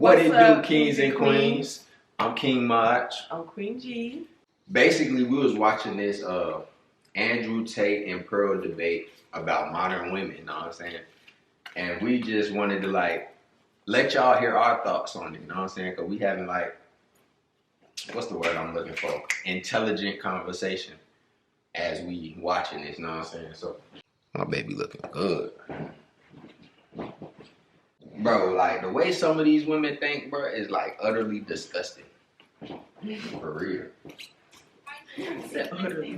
What it do, kings and queens? I'm King Maj. I'm Queen G. Basically, we was watching this Andrew Tate and Pearl debate about modern women, you know what I'm saying? And we just wanted to let y'all hear our thoughts on it, you know what I'm saying? Because we having what's the word I'm looking for? Intelligent conversation as we watching this, you know what I'm saying? So, my baby looking good. Bro, the way some of these women think, bro, is utterly disgusting. For real. Utterly.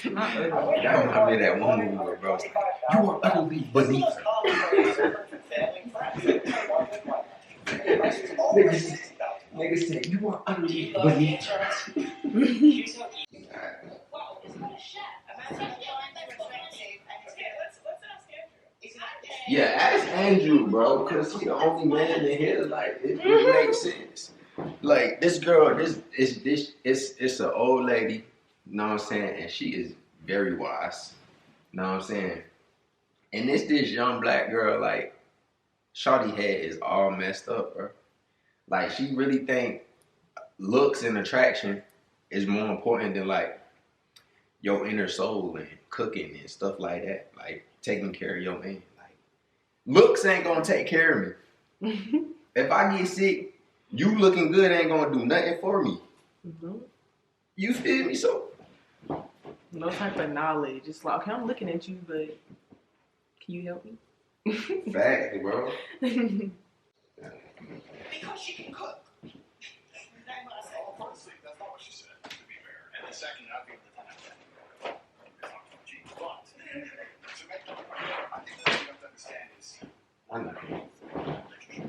Not utterly. That reminds me of that one movie where bro was like, you are utterly beneath her. Niggas say, you are utterly beneath her. Yeah, ask Andrew, bro, because he's the only man in here. It makes sense. This girl, it's an old lady, you know what I'm saying? And she is very wise, you know what I'm saying? And this young black girl, shawty head is all messed up, bro. She really think looks and attraction is more important than, your inner soul and cooking and stuff like that. Taking care of your man. Looks ain't gonna take care of me. If I get sick, you looking good ain't gonna do nothing for me. Mm-hmm. You feel me? So no type of knowledge. It's okay, I'm looking at you, but can you help me? Fact, bro. Because she can cook. Firstly, that's not what she said, to be fair. And then second, I'd be able to tell but to make the I think that you have to understand is I know.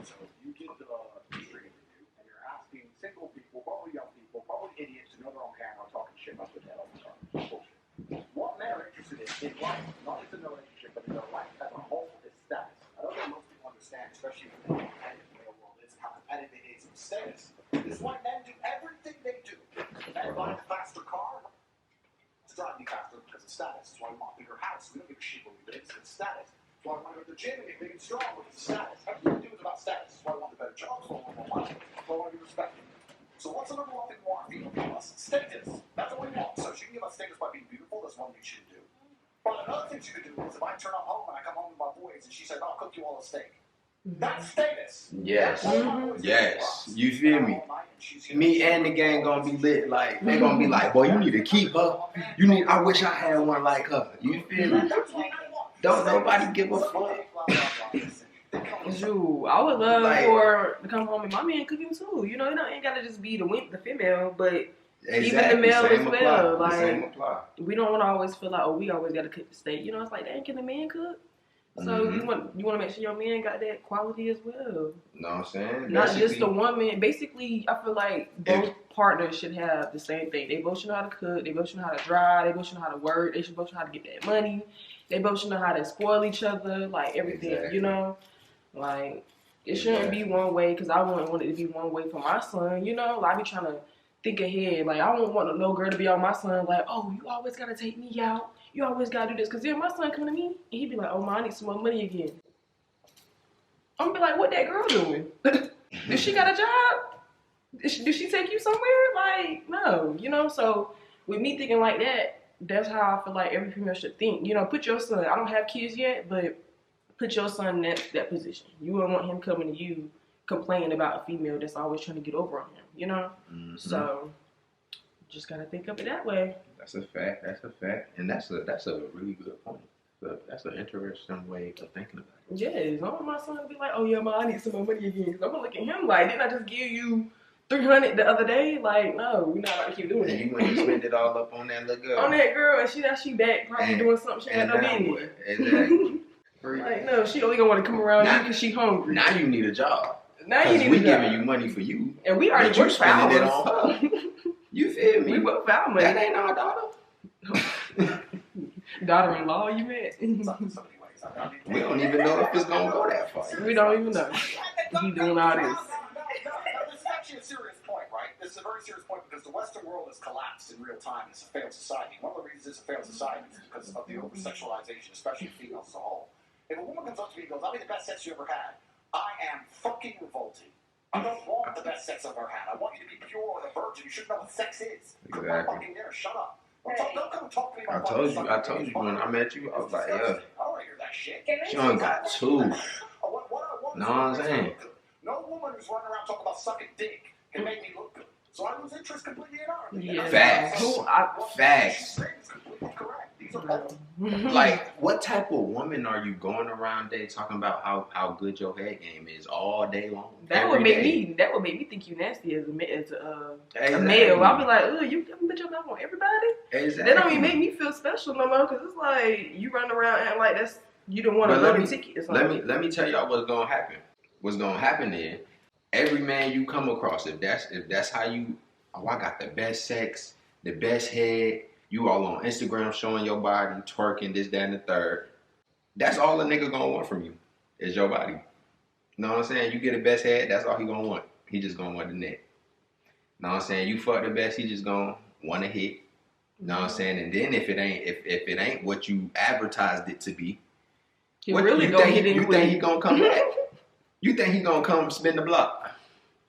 So you get the history interview and you're asking single people, probably young people, probably idiots who know their own camera talking shit about the hell. Bullshit. What men are interested in life, not just in their relationship, but in their life as a whole, is status. I don't think most people understand, especially in the competitive real world, is how competitive it is with status. This is why men do everything they do. Men buy a faster car to drive me faster because of status. That's why we want a bigger house. We don't give a shit what we live. It's status. That's why we want to go to the gym and get big and strong because of status. Everything we do is about status. That's why we want the better jobs. That's why we want more money. That's why we want to be respected. So what's the number one thing we want people to give us? Status. That's what we want. So she can give us status by being beautiful. That's one thing she can do. But another thing she could do is if I turn up home and I come home with my boys and she said, I'll cook you all a steak. That's status. Yes. Mm-hmm. Yes. You feel me? Me and the gang gonna be lit. They gonna be like, boy, you need to keep her. I wish I had one like her. You feel me? Don't nobody give a fuck. Shoot, I would love for to come home and my man cooking too. It ain't gotta just be the female, but exactly. Even the male Same as well. Apply. Same apply. We don't want to always feel like, we always gotta cook the steak. It's dang, can the man cook? So you want to make sure your man got that quality as well. Know what I'm saying? Not just the woman. Basically, I feel like both partners should have the same thing. They both should know how to cook. They both should know how to drive. They both should know how to work. They should both know how to get that money. They both should know how to spoil each other. Everything, exactly. It shouldn't be one way, because I wouldn't want it to be one way for my son. I be trying to think ahead. I don't want no girl to be on my son oh, you always got to take me out. You always got to do this. Because then my son come to me, and he be like, oh, Ma, I need some more money again. I'm going to be like, what that girl doing? Does she got a job? Does she take you somewhere? No. So with me thinking like that, that's how I feel like every female should think. Put your son, I don't have kids yet, but put your son in that position. You wouldn't want him coming to you complaining about a female that's always trying to get over on him, Mm-hmm. So just got to think of it that way. That's a fact. And that's a really good point. That's an interesting way of thinking about it. Yes, I want my son to be like, oh yeah, Ma, I need some more money again. I'm gonna look at him didn't I just give you $300 the other day? No, we're not about to keep doing it. And you want to spend it all up on that little girl. On that girl, and she back probably doing something she had no business. Exactly. No, she only gonna want to come around you because she hungry. Now you need a job. Now you need a job. We giving you money for you. And we already worked for spending it on her. You feel me? We work for our money. That ain't our daughter. Daughter-in-law, you meant? We don't even know if it's gonna go that far. We don't even know. He doing all this. This is actually a serious point, right? This is a very serious point because the Western world has collapsed in real time. It's a failed society. One of the reasons it's a failed society is because of the over-sexualization, especially females as a whole. If a woman comes up to me and goes, I'll be the best sex you ever had, I am fucking revolting. I don't want the best sex I've ever had. I want you to be pure and a virgin. You should know what sex is. Cook my fucking dinner. Shut up. Don't come talk to me about I told you when I met you, I was like, yeah. I don't want to hear that shit. She only got 2. Know what I'm saying? No woman who's running around talking about sucking dick can make me look good. So I lose interest completely in art. Yeah. Facts. Facts. Completely correct. These are both. Like, what type of woman are you going around day talking about how good your head game is all day long? That would make me think you nasty as a male. I'll be like, oh, you put your mouth on everybody. Exactly. That don't even make me feel special no more, because it's like you run around acting like you don't want a loaded ticket or something. Let me tell y'all what's gonna happen. What's gonna happen is every man you come across, if that's how you, I got the best sex, the best head. You all on Instagram showing your body, twerking, this, that, and the third. That's all a nigga gonna want from you, is your body. You know what I'm saying? You get the best head, that's all he gonna want. He just gonna want the neck. Know what I'm saying? You fuck the best, he just gonna want to hit. Know what I'm saying? And then if it ain't what you advertised it to be, he really gonna hit it. You think he gonna come back? You think he gonna come spin the block?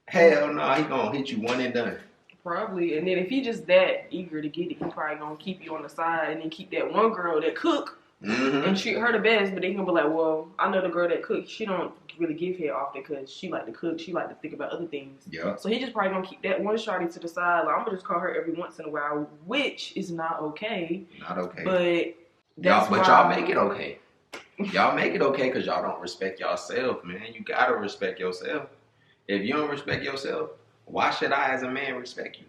Hell no, he gonna hit you one and done. Probably. And then if he just that eager to get it, he probably gonna keep you on the side and then keep that one girl that cook and treat her the best. But then he gonna be like, well, I know the girl that cooks, she don't really give head often because she like to cook. She like to think about other things. Yeah. So he just probably gonna keep that one shawty to the side. Like, I'm gonna just call her every once in a while, which is not okay. Not okay. But y'all make it okay. Y'all make it okay because y'all don't respect yourself, man. You gotta respect yourself. If you don't respect yourself, why should I, as a man, respect you?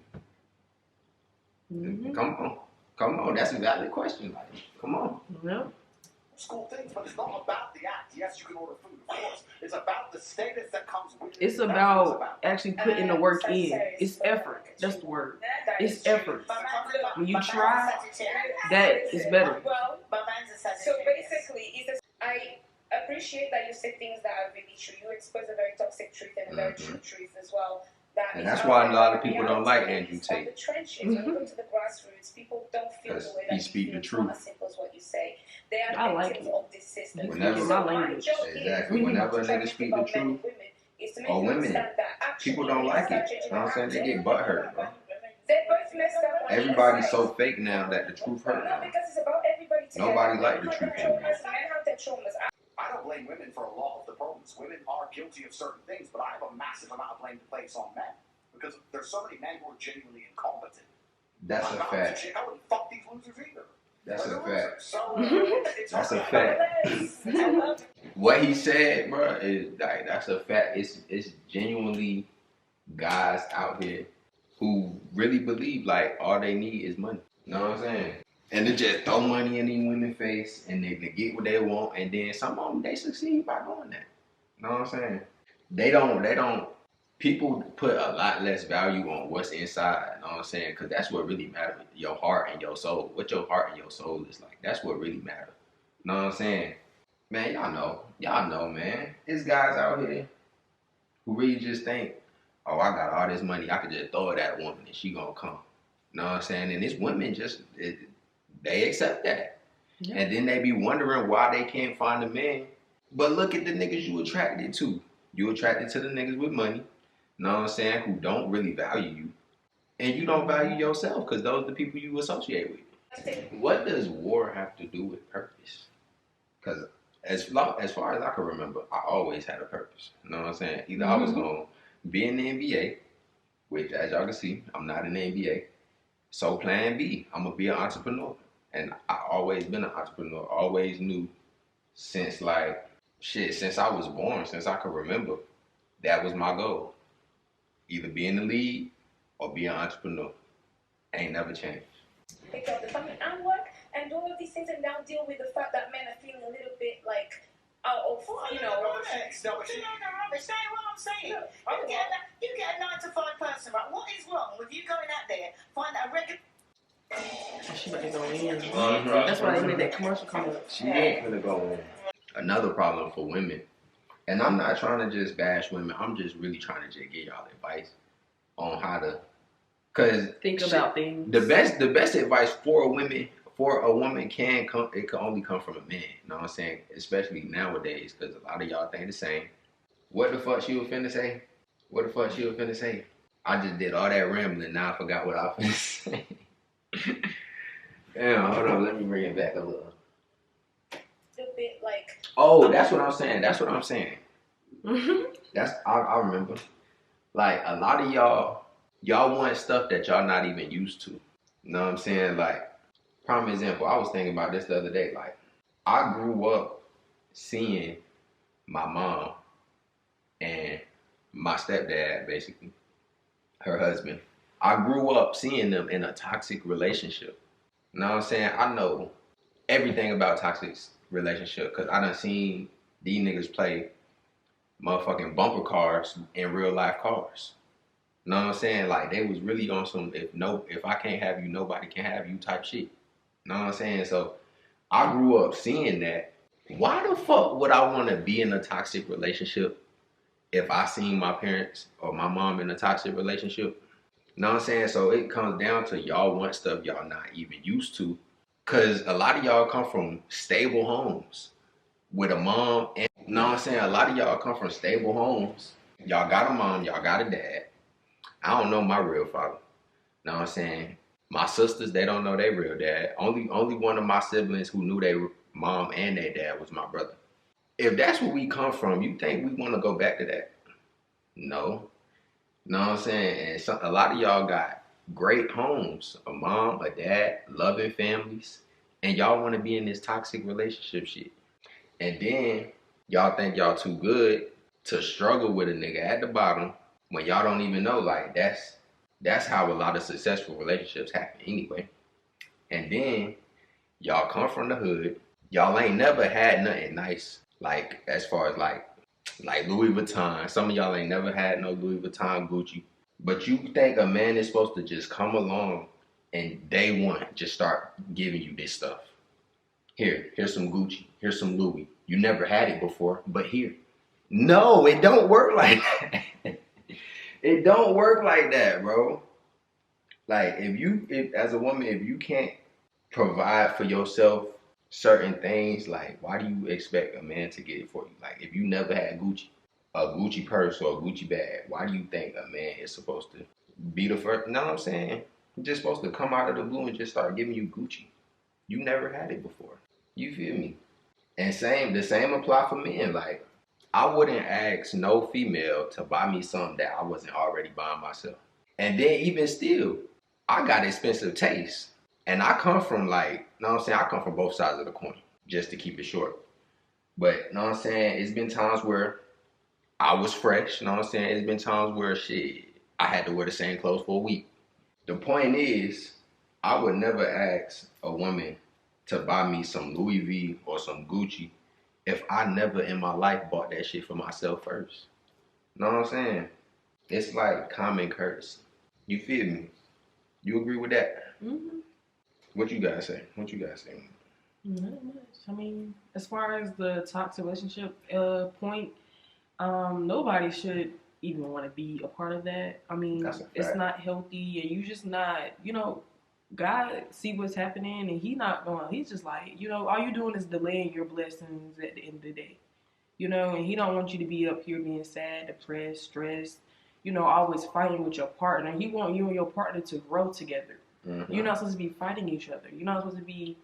Mm-hmm. Come on. That's a valid question. Like, come on. Yeah. School things, but it's not about the act. Yes, you can order food, of course. It's about the status that comes with it. It's about actually putting the work in. It's effort. That's the word. It's effort. When you try, that is better. So basically, I appreciate that you say things that are really true. You expose a very toxic truth and a very true truth as well. And that's why a lot of people don't like Andrew Tate. The trenches, when you go to the grassroots, people don't feel the way that he speaks the truth. Not as simple as what you say. They are I like victims it. of this system. Whenever my language. Exactly. Whenever a nigga speak the truth, or women, people don't like it. You know what I'm saying? They get butthurt, bro. They both messed up. Everybody's so fake now that the truth hurt. No, because it's about everybody together. Nobody like the truth anymore. Men have their traumas. I don't blame women for a lot of the problems. Women are guilty of certain things, but I have a massive amount of blame to place on men. Because there's so many men who are genuinely incompetent. That's a fact. I wouldn't fuck these losers either. That's a fact. So, That's a fact. What he said, bro, is like, that's a fact. It's genuinely guys out here who really believe like all they need is money. You know what I'm saying? And they just throw money in these women's face and they get what they want, and then some of them they succeed by doing that. You know what I'm saying? They don't. People put a lot less value on what's inside. You know what I'm saying? Because that's what really matters. Your heart and your soul. What your heart and your soul is like. That's what really matters. You know what I'm saying? Man, y'all know, man. There's guys out here who really just think, oh, I got all this money, I could just throw it at a woman and she gonna come. You know what I'm saying? And these women they accept that. Yeah. And then they be wondering why they can't find a man. But look at the niggas you attracted to. You attracted to the niggas with money, you know what I'm saying, who don't really value you. And you don't value yourself because those are the people you associate with. What does war have to do with purpose? Because as far as I can remember, I always had a purpose. You know what I'm saying? Either I was going to be in the NBA, which as y'all can see, I'm not in the NBA. So plan B, I'm going to be an entrepreneur. And I always been an entrepreneur. Always knew since I was born, since I could remember, that was my goal. Either be in the league or be an entrepreneur. Ain't never changed. Pick up the family and work and do all of these things and now deal with the fact that men are feeling a little bit like out of, you know. No, rubbish. Say what I'm saying. You get a 9 to 5 person, right? What is wrong with you going out there, find a regular... She might go in. That's why they made that commercial come up. She ain't gonna go in. Another problem for women, and I'm not trying to just bash women, I'm just really trying to just give y'all advice on how to, cause think about things. The best advice for a woman can only come from a man. You know what I'm saying? Especially nowadays, cause a lot of y'all think the same. What the fuck she was finna say? What the fuck she was finna say? I just did all that rambling. Now I forgot what I was finna say. Damn, hold on. Let me bring it back a little. A bit like. Oh, that's what I'm saying. That's what I'm saying. I remember. Like, a lot of y'all want stuff that y'all not even used to. You know what I'm saying? Like, prime example, I was thinking about this the other day. Like, I grew up seeing my mom and my stepdad, basically, her husband. I grew up seeing them in a toxic relationship. You know what I'm saying? I know everything about toxic relationship because I done seen these niggas play motherfucking bumper cars in real life cars. You know what I'm saying? Like, they was really on some if I can't have you, nobody can have you type shit. You know what I'm saying? So I grew up seeing that. Why the fuck would I want to be in a toxic relationship if I seen my parents or my mom in a toxic relationship? You know what I'm saying? So it comes down to y'all want stuff y'all not even used to. Cause a lot of y'all come from stable homes with a mom and, you know what I'm saying? A lot of y'all come from stable homes. Y'all got a mom, y'all got a dad. I don't know my real father. You know what I'm saying? My sisters, they don't know their real dad. Only one of my siblings who knew their mom and their dad was my brother. If that's where we come from, you think we want to go back to that? No. You know what I'm saying? And a lot of y'all got great homes, a mom, a dad, loving families, and y'all want to be in this toxic relationship shit. And then y'all think y'all too good to struggle with a nigga at the bottom when y'all don't even know. Like, that's how a lot of successful relationships happen anyway. And then y'all come from the hood. Y'all ain't never had nothing nice, like as far as like Louis Vuitton. Some of y'all ain't never had no Louis Vuitton, Gucci. But you think a man is supposed to just come along and day one just start giving you this stuff. Here's some Gucci. Here's some Louis. You never had it before, but here. No, it don't work like that. It don't work like that, bro. Like, if as a woman, if you can't provide for yourself certain things, like, why do you expect a man to get it for you? Like, if you never had Gucci, a Gucci purse or a Gucci bag, why do you think a man is supposed to be the first? You know what I'm saying? He's just supposed to come out of the blue and just start giving you Gucci. You never had it before. You feel me? And the same apply for men. Like, I wouldn't ask no female to buy me something that I wasn't already buying myself. And then even still, I got expensive taste. And I come from, like, you know what I'm saying? I come from both sides of the coin, just to keep it short. But, you know what I'm saying? It's been times where I was fresh, you know what I'm saying? It's been times where, shit, I had to wear the same clothes for a week. The point is, I would never ask a woman to buy me some Louis V or some Gucci if I never in my life bought that shit for myself first. You know what I'm saying? It's like common courtesy. You feel me? You agree with that? Mm-hmm. What you guys say? Not much. I mean, as far as the toxic relationship point, nobody should even want to be a part of that. I mean, it's not healthy, and you just not, God see what's happening, and he's just like, all you doing is delaying your blessings at the end of the day, and he don't want you to be up here being sad, depressed, stressed, always fighting with your partner. He want you and your partner to grow together. Mm-hmm. You're not supposed to be fighting each other. You're not supposed to be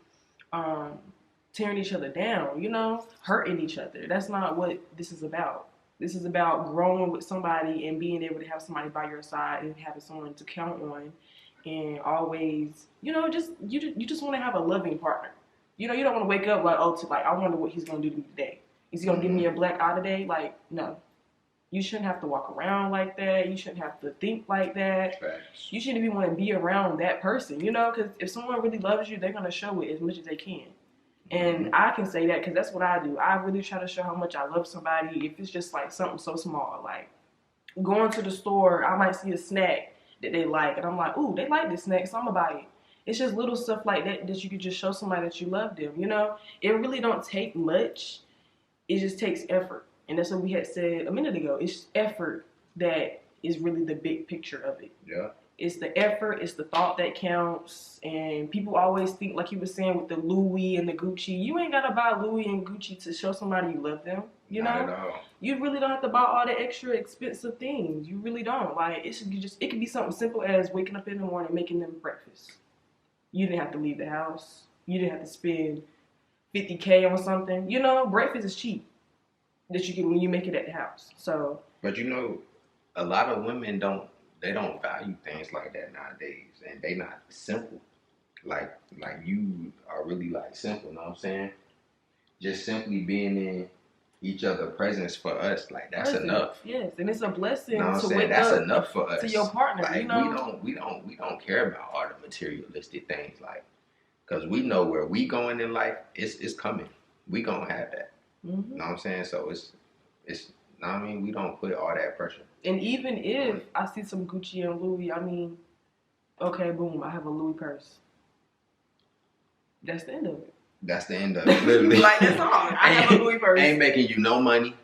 tearing each other down, hurting each other. That's not what this is about. This is about growing with somebody and being able to have somebody by your side and having someone to count on, and always, you just want to have a loving partner. You don't want to wake up like, I wonder what he's gonna do to me today. Is he gonna give me a black eye today? Like, no. You shouldn't have to walk around like that. You shouldn't have to think like that. Facts. You shouldn't even want to be around that person, because if someone really loves you, they're going to show it as much as they can. And I can say that because that's what I do. I really try to show how much I love somebody. If it's just like something so small, like going to the store, I might see a snack that they like, and I'm like, ooh, they like this snack, so I'm going to buy it. It's just little stuff like that you could just show somebody that you love them, It really don't take much. It just takes effort. And that's what we had said a minute ago. It's effort that is really the big picture of it. Yeah. It's the effort, it's the thought that counts. And people always think, like you were saying with the Louis and the Gucci, you ain't gotta buy Louis and Gucci to show somebody you love them. You know, Not at all. you really don't have to buy all the extra expensive things. You really don't. Like it could be something simple as waking up in the morning making them breakfast. You didn't have to leave the house. You didn't have to spend $50K on something. You know, breakfast is cheap that you get when you make it at the house. So, But you know, a lot of women don't value things like that nowadays, and they not simple. Like you are really like simple. Know what I'm saying? Just simply being in each other's presence for us, like that's enough. Yes, and it's a blessing Know what I'm to saying? wake That's up enough for us. to your partner. Like you know, we don't care about all the materialistic things, like, cause we know where we going in life. It's coming. We gonna have that. Mm-hmm. Know what I'm saying? So it's. Know what I mean? We don't put all that pressure. And even if I see some Gucci and Louis, I mean, okay, boom, I have a Louis purse. That's the end of it. That's the end of it. Literally. Like that's all. I have a Louis purse. Ain't making you no money.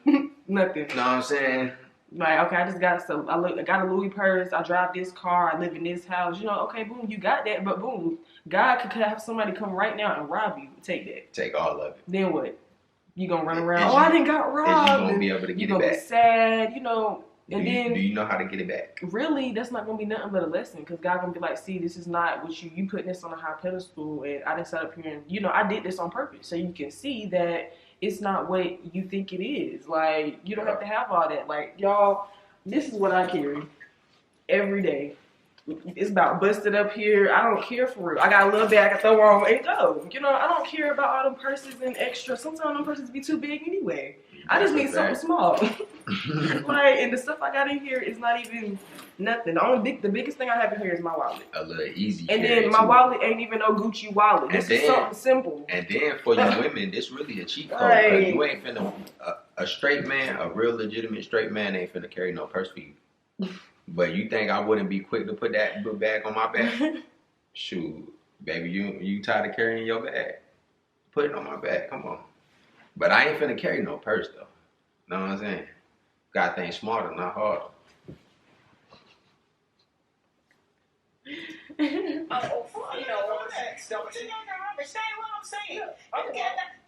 Nothing. Know what I'm saying? Like, okay, I just got I got a Louis purse. I drive this car. I live in this house. You know, okay, boom, you got that. But boom, God could have somebody come right now and rob you. Take that. Take all of it. Then what? You gonna run around? Is I you- didn't got robbed. You gonna be able to get You it gonna be back? sad. You know. Do And you, then do you know how to get it back? really, that's not gonna be nothing but a lesson, because God gonna be like, see, this is not what you putting this on a high pedestal, and I didn't set up here and I did this on purpose, so you can see that it's not what you think it is. Like you don't have to have all that. Like y'all, this is what I carry every day. It's about busted up here. I don't care for real. I got a little bag I throw on and go. You know, I don't care about all them purses and extra. Sometimes them purses be too big anyway. I just need something small. Like, and the stuff I got in here is not even nothing. The biggest thing I have in here is my wallet. A little easy. And carry, then my too. wallet ain't even no Gucci wallet. This is something simple. And then for you women, this really a cheat code. Right. Cause you ain't finna a straight man, a real legitimate straight man ain't finna carry no purse for you. But you think I wouldn't be quick to put that bag on my back? Shoot, baby, you tired of carrying your bag? Put it on my back. Come on. But I ain't finna carry no purse though. Know what I'm saying? Gotta think smarter, not harder. You know, next, no, understand what I'm saying?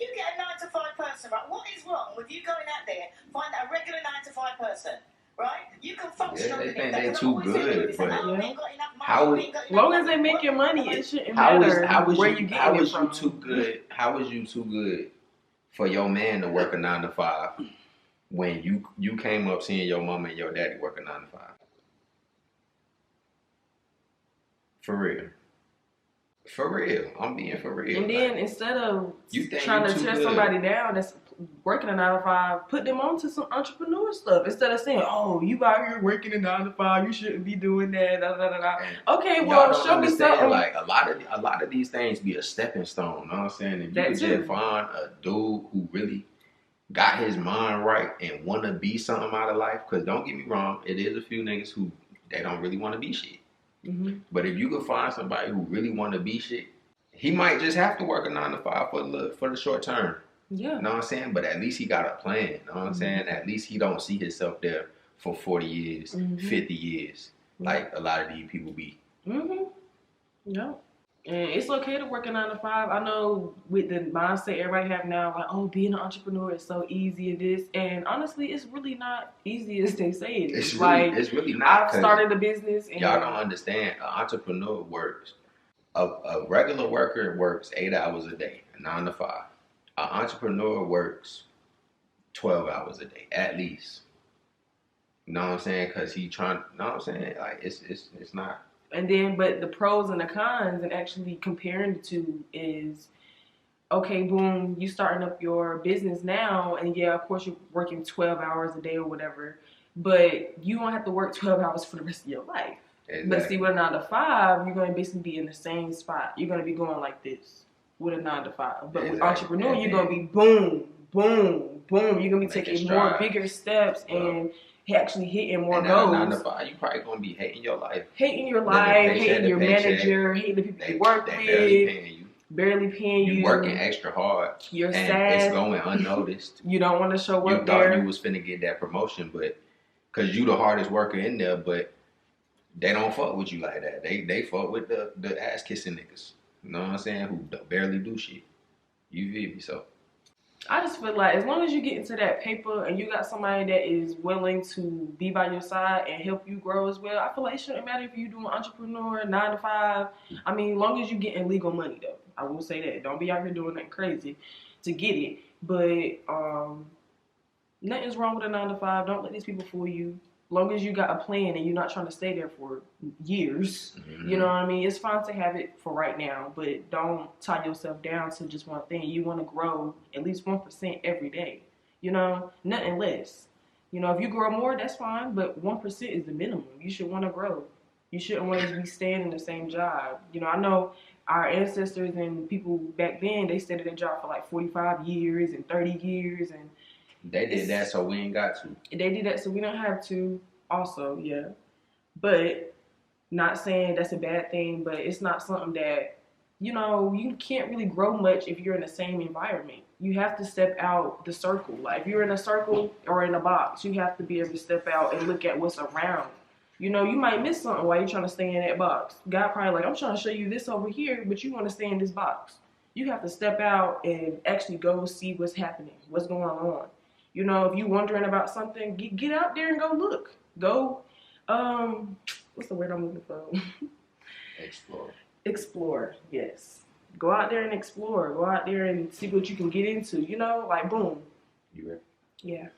You get a 9 to 5 person, right? What is wrong with you going out there, find a regular 9 to 5 person, right? You can function Yeah, they underneath think that. they're Because too all we say good, is, but oh, we ain't got enough money, how we is- ain't got As long enough as they money. making money, it shouldn't How matter was where you you getting it from. too good? How was you too good for your man to work a 9 to 5 when you came up seeing your mama and your daddy work a 9 to 5? For real. For real. I'm being for real. And then Like, instead of you think trying you to too tear good. somebody down that's working a 9 to 5, put them on to some entrepreneur stuff instead of saying, "Oh, you out here working a 9 to 5, you shouldn't be doing that." Da, da, da, da. And Okay, y'all well, don't show me understand, something. like a lot of these things be a stepping stone. Know what I'm saying? If you That could too. just find a dude who really got his mind right and want to be something out of life, because don't get me wrong, it is a few niggas who they don't really want to be shit. Mm-hmm. But if you could find somebody who really want to be shit, he might just have to work a 9 to 5 for the short term. Yeah. You know what I'm saying? But at least he got a plan. You know what I'm saying? At least he don't see himself there for 40 years, 50 years, like a lot of these people be. Mm-hmm. Yeah. And it's okay to work a 9 to 5. I know with the mindset everybody have now, like, oh, being an entrepreneur is so easy and this. And honestly, it's really not easy as they say it is. It's really not. I've 'Cause started a business and y'all don't understand. An entrepreneur works. A regular worker works 8 hours a day, 9 to 5. An entrepreneur works 12 hours a day, at least. You know what I'm saying? Because he trying, you know what I'm saying? Like, it's not. And then, but the pros and the cons and actually comparing the two is, okay, boom, you starting up your business now, and yeah, of course you're working 12 hours a day or whatever, but you don't have to work 12 hours for the rest of your life. Exactly. But see, with a 9 to 5, you're going to basically be in the same spot. You're going to be going like this with a 9 to 5. But with Exactly. entrepreneur, And you're then- going to be boom, boom, boom. You're going to be Making taking more strides. bigger steps and actually hitting more And now 9 to goals. 5, you probably gonna be hating your life. Hating your Living life, paycheck hating to your paycheck. manager, hating the people you work They with, barely paying you. barely paying you. You working extra hard. You're and sad. it's going unnoticed. You don't want to show You up thought there. you was finna get that promotion, but because you the hardest worker in there, but they don't fuck with you like that. They fuck with the ass kissing niggas. You know what I'm saying? Who barely do shit. You feel me? So I just feel like as long as you get into that paper and you got somebody that is willing to be by your side and help you grow as well, I feel like it shouldn't matter if you doing entrepreneur, 9 to 5. I mean, as long as you getting legal money though. I will say that. Don't be out here doing nothing crazy to get it. But nothing's wrong with a 9 to 5. Don't let these people fool you. Long as you got a plan and you're not trying to stay there for years, you know what I mean? It's fine to have it for right now, but don't tie yourself down to just one thing. You want to grow at least 1% every day, you know, nothing less. You know, if you grow more, that's fine, but 1% is the minimum. You should want to grow. You shouldn't want to be staying in the same job. You know, I know our ancestors and people back then, they stayed at their job for like 45 years and 30 years, and they did that so we ain't got to. They did that so we don't have to also, yeah. But not saying that's a bad thing, but it's not something that, you know, you can't really grow much if you're in the same environment. You have to step out the circle. Like if you're in a circle or in a box, you have to be able to step out and look at what's around. You know, you might miss something while you're trying to stay in that box. God probably like, I'm trying to show you this over here, but you want to stay in this box. You have to step out and actually go see what's happening, what's going on. You know, if you're wondering about something, get out there and go look. Go, what's the word I'm looking for? Explore. Explore, yes. Go out there and explore. Go out there and see what you can get into. You know, like boom. You ready? Yeah.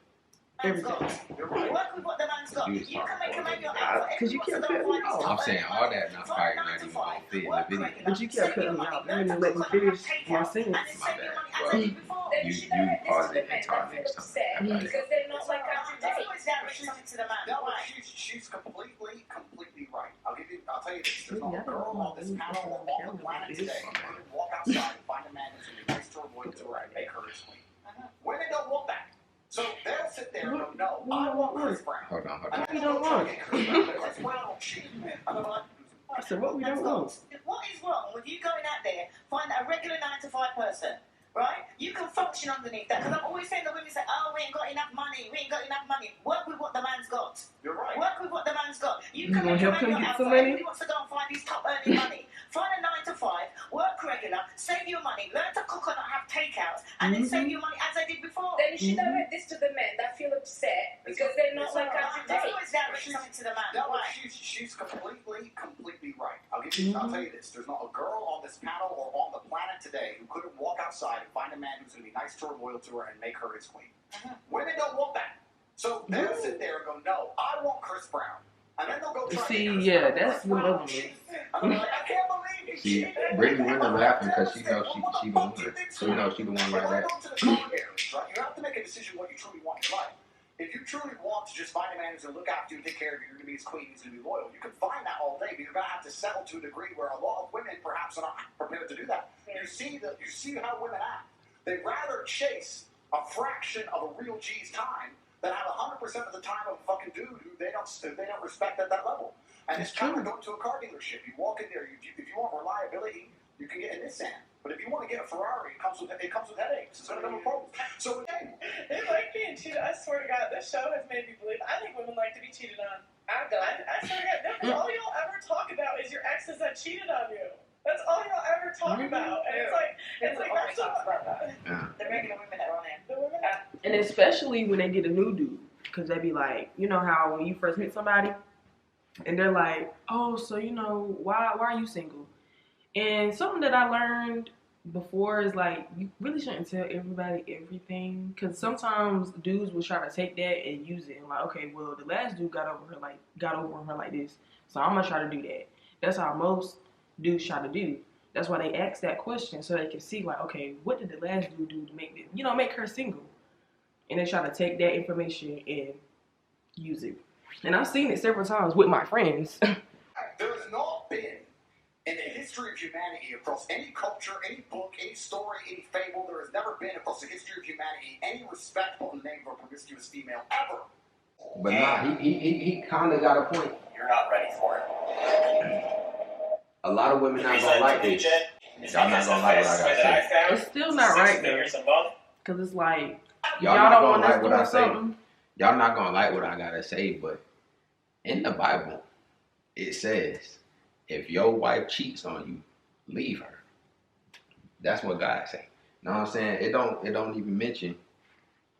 Man's got. Work with what the man's got. You can make a man your own. Because you can't cut me off. I'm saying all that not probably not even gonna fit in the video. But you kept cutting me off. You didn't let me finish my sentence. My bad. Well, you pause it and talk next time. Because they're not like Andrew Tate. No, she's completely right. I'll tell you this. There's not a girl on this panel or on the planet today who could walk outside and find a man who's going to be nice to her, loyal to her, and make her his queen. Women don't want that. So they'll sit there and go, no, I want Chris Brown. Hold on. What we don't want? Chris Brown will cheat. I said, what we don't want? What is wrong with you going out there, find a regular 9 to 5 person, right? You can function underneath that. Because I'm always saying the women say, oh, we ain't got enough money. Work with what the man's got. You're right. Work with what the man's got. You gonna help him get some money? He wants to go and find his top earning money. Find a 9 to 5, work regular, save your money, learn to cook and not have takeouts, and then save your money as I did before. Then you should direct this to the men that feel upset because they're not like Andrew Tate. Always direct something to the man. No, she's completely right. I'll tell you this. There's not a girl on this panel or on the planet today who couldn't walk outside and find a man who's going to be nice to her, loyal to her, and make her his queen. Women don't want that. So they'll sit there and go, no, I want Chris Brown. And then they'll go try See, to yeah, that's the other one. I can't believe See, Brittany Renner laughing because she knows she the one. So you know she the one like that. You have to make a decision what you truly want in your life. If you truly want to just find a man who's going to look after you, take care of you, you're going to be his queen, he's going to be loyal, you can find that all day, but you're going to have to settle to a degree where a lot of women perhaps are not prepared to do that. You see how women act. They'd rather chase a fraction of a real G's time than have 100% of the time of a fucking dude who they don't respect at that level. And it's kind of going to a car dealership. You walk in there, if you want reliability, you can get a Nissan. But if you want to get a Ferrari, it comes with headaches. It's going to come with problems. So they like being cheated. I swear to God, this show has made me believe. I think women like to be cheated on. I don't. I swear to God, all y'all ever talk about is your exes that cheated on you. That's all y'all ever talk about. And it's like that's about that. The regular women that are on there. The women And especially when they get a new dude. Because they be like, you know how when you first meet somebody, and they're like, oh, so, you know, why are you single? And something that I learned before is like, you really shouldn't tell everybody everything. Because sometimes dudes will try to take that and use it. And like, okay, well, the last dude got over on her like this. So I'm going to try to do that. That's how most dudes try to do. That's why they ask that question. So they can see like, okay, what did the last dude do to make her single? And they try to take that information and use it. And I've seen it several times with my friends. there has not been, in the history of humanity, across any culture, any book, any story, any fable, there has never been across the history of humanity any respectable name for a promiscuous female ever. But nah, he kind of got a point. You're not ready for it. A lot of women not gonna like this. Y'all not gonna like what I gotta say. It's still not right though. Because it's like, Y'all y'all not don't gonna want us like what I doing say. something. Y'all not gonna like what I gotta say, but in the Bible, it says, if your wife cheats on you, leave her. That's what God say. Know what I'm saying? It don't even mention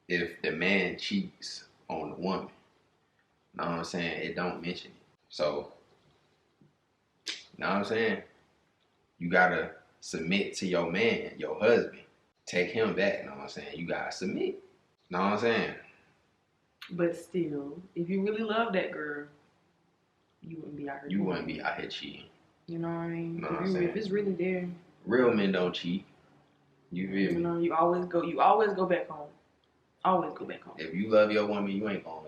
if the man cheats on the woman. Know what I'm saying? It don't mention it. So, know what I'm saying? You gotta submit to your man, your husband. Take him back, know what I'm saying? You gotta submit. Know what I'm saying? But still, if you really love that girl, you wouldn't be out here. You wouldn't be out here cheating. You know what I mean? Know what I'm saying? If it's really there. Real men don't cheat. You feel me? You always go back home. Always go back home. If you love your woman, you ain't going